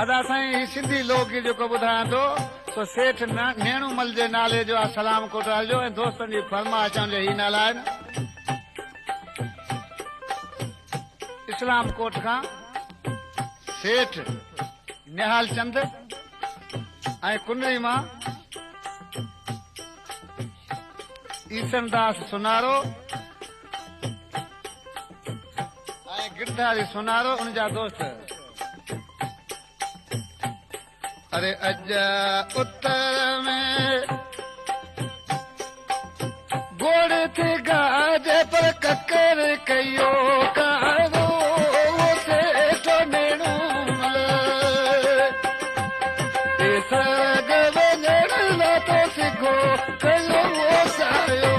अदा साईं सिंधी लोकगीत जेको ॿुधायां थो सो सेठ नेणूमल जे नाले जो आहे सलाम कोटवाल जो ऐं दोस्तनि जी फरमाइश जे ही नाला आहिनि। इस्लाम कोट खां सेठ निहाल चंद ऐं कुनरी मां ईसन दास सुनारो ऐं गिरधारी सुनारो उन जा दोस्त। अरे अज उत्तर में गोड़ थी गाजे पर ककर कयो कारो से तो नेणूमल ए सरग वञण ला तो सिखो कयो सायो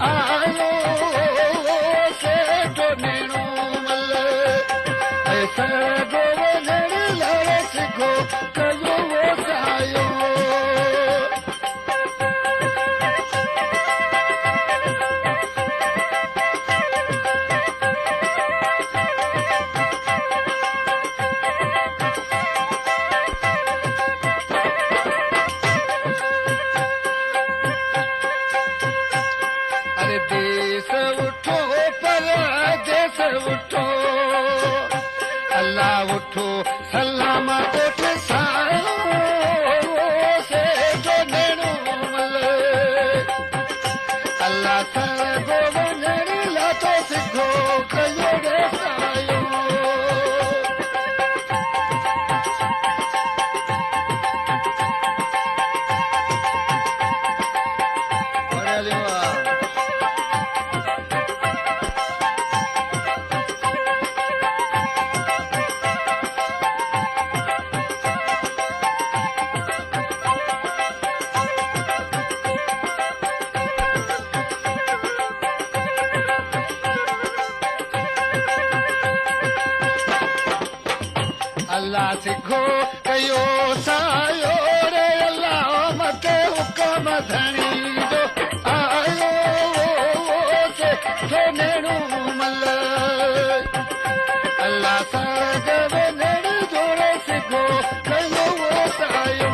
आयो से तो नेणूमल सरगो वञण लाइ सिखो कयो सायो देश उठो परदेश उठो अल्लाह उठो सलाम कोट सायो से जो नेणूमल अल्लाह सरगो वञण ला तो सिखो कयो सायो अल्लाह सिखो कयो सायो रे अल्लाह मथे हुकम धणी जो आयो से तो नेणूमल अल्लाह सरग वञण जो सिखो कयो सायो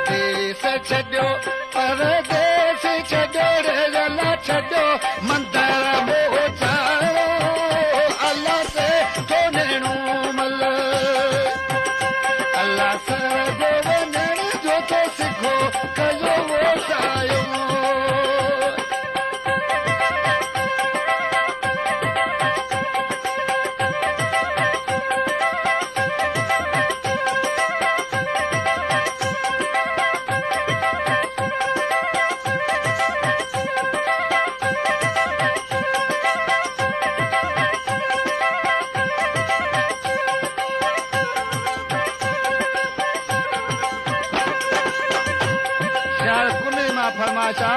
देश छॾियो परदेस छॾियो रे अल्लाह छॾियो मंदर मोह चारो अल्लाह से तो नेणूमल अल्लाह सरगो वञण जो तो सिखो कयो सायो फरमाशा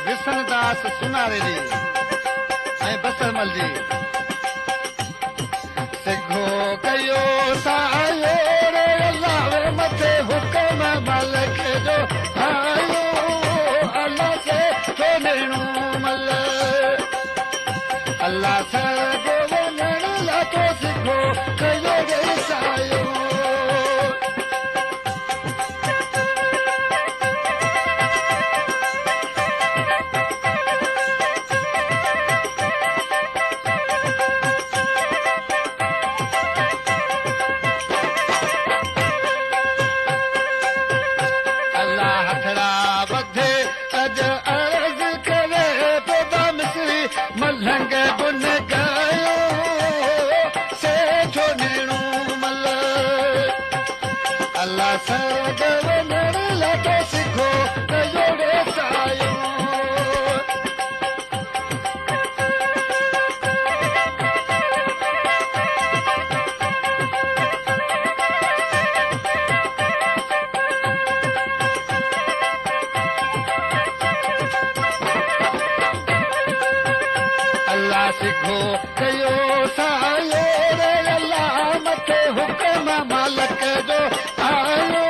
विसन दास सुनारे जी ऐं बसरमल जी सिखो कयो सायो रे अल्लाह मथे हुकम मालिक जो आयो अल्लाह से तो नेणूमल अल्लाह सरगो वञण ला तो सिखो कयो सायो अज अर्ज करे पैदा मिसरी मलंग गुन गायो सेठो नेणू मल अल्लाह सग वञण लाइ सिखो त जोड़े सायो सिखो कयो सायो रे अल्लाह मथे हुकम मालक जो आयो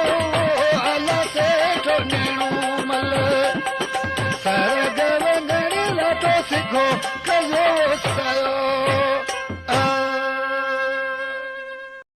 अल्लाह सेठो नेणू मल सरग वञण लाइ सिखो